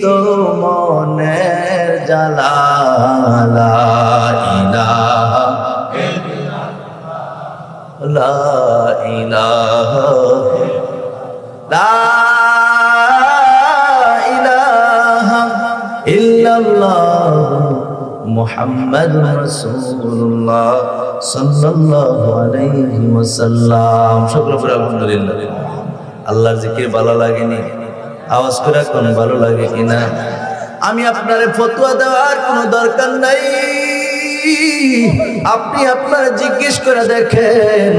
তো মনের জ্বালা লা ইলাহা লা ইলাহা লা ইলাহা ইল্লাল্লাহ মুহাম্মাদুর রাসূলুল্লাহ সাল্লাল্লাহু আলাইহি ওয়াসাল্লাম। সকলে পড়ে আলহামদুলিল্লাহ। আল্লাহর জিকির ভালো লাগেনি? আওয়াজ করে কোন ভালো লাগে কিনা? আমি আপনারে ফতোয়া দেওয়ার কোনো দরকার নাই। আপনি আপনার জিজ্ঞেস করে দেখেন,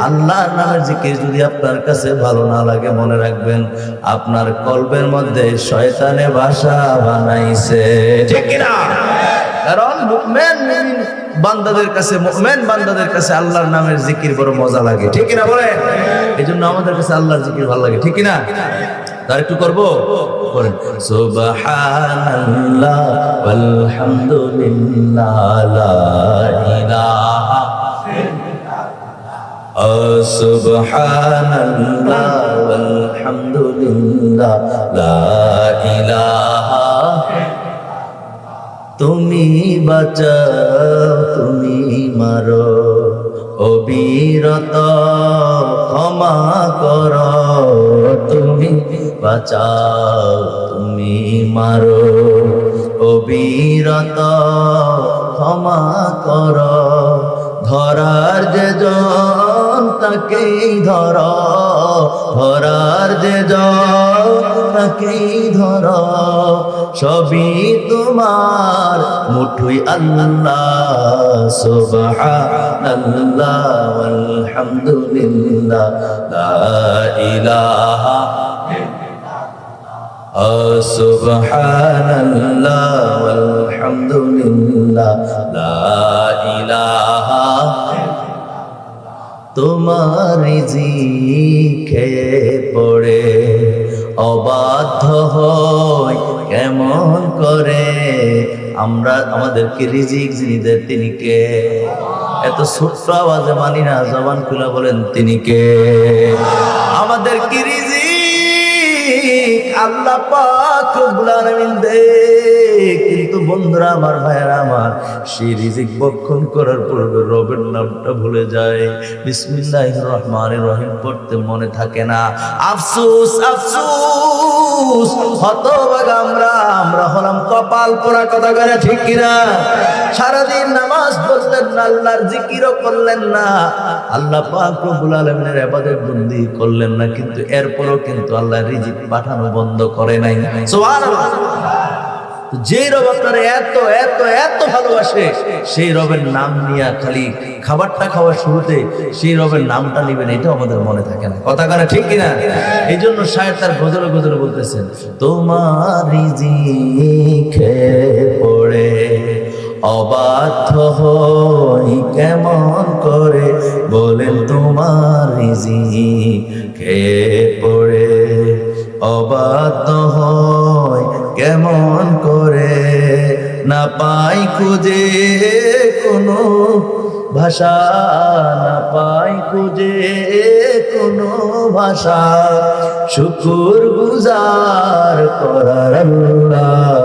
আল্লাহর নামের জিকির যদি আপনার কাছে ভালো না লাগে, মনে রাখবেন আপনার কলবের মধ্যে শয়তানে বাসা বানাইছে, ঠিক কিনা? কারণ মুমিন বান্দাদের কাছে আল্লাহর নামের জিকির বড় মজা লাগে, ঠিক কিনা বলেন? এই জন্য আমাদের কাছে আল্লাহর জিকির ভালো লাগে, ঠিক কিনা? তার একটু করবো, করেন সুবহানাল্লাহ ওয়ালহামদুলিল্লাহ লা ইলাহা সুবহানাল্লাহ ওয়ালহামদুলিল্লাহ লা ইলাহা। তুমি বাঁচাও তুমি মারো অবিরত ক্ষমা করো, তুমি বাঁচাও তুমি মারো অবিরত ক্ষমা করো। ধরার যে জন তাকেই ধর, ধরার যে জন তাকেই ধর, সবই তোমার মুঠোয় আল্লাহ। সুবহানাল্লাহ ওয়ালহামদুলিল্লাহ লা ইলাহা সুবহানাল্লাহ ওয়ালহামদুলিল্লাহ লা ইলাহা। তোমার রিজিকে পড়ে অবাধ্য হই কেমন করে আমরা? আমাদেরকে রিজিক যিনি দেন তিনি কে? এত ছোট্ট আওয়াজে মানি না, জবান খুলে বলেন তিনি কে? আমাদের কি রিজিক আল্লাহ পাক রব্বুল আলামিন দেয়, কিন্তু বন্ধুরা আমার, ভাইয়েরা আমার, সেই রিজিক ভক্ষণ করার পূর্বে রবের নামটা ভুলে যায়, বিসমিল্লাহির রহমানির রহিম পড়তে মনে থাকে না। আফসোস আফসোস, হতভাগা আমরা হলাম কপাল পোড়া, কথা করে ঠিক কিনা? সারাদিন নামাজ পড়লেন না, আল্লাহর জিকিরও করলেন না, আল্লাহ পাক রব্বুল আলামিনের ইবাদত বন্দেগি করলেন না, কিন্তু এরপরও কিন্তু আল্লাহ রিজিক পাঠানো বন্ধ করে নাই। সুবহানাল্লাহ। যে রব আপনার এত এত এত ভালোবাসে, সেই রবের নাম নিয়ে খালি খাবারটা খাওয়ার শুরুতে সেই রবের নামটা নিবেন, এটাও আমাদের মনে থাকে না, কথা কারা ঠিক কিনা? এই জন্য শায়ের তার গজলে গজলে বলতেছেন, তোমার রিজিকে পড়ে অবাধ্য হই কেমন করে, বলেন তোমার রিজিকে পড়ে অবাধ্য হই কেমন করে, না পাই খুঁজে কোনো ভাষা, না পাই খুঁজে কোনো ভাষা, শুকর গুজার করার আল্লাহ।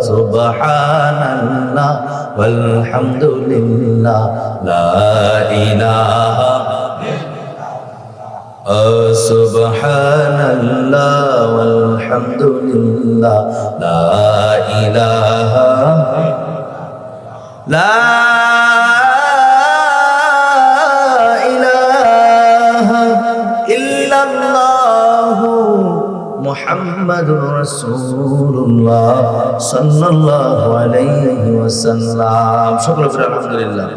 সুবহানাল্লাহ ওয়ালহামদুলিল্লাহ লা ইলাহা সুবহানাল্লাহ ওয়ালহামদুলিল্লাহ লা ইলাহা লা ইলাহা ইল্লাল্লাহু মুহাম্মাদুর রাসূলুল্লাহ সাল্লাল্লাহু আলাইহি ওয়াসাল্লাম। সকলে আলহামদুলিল্লাহ।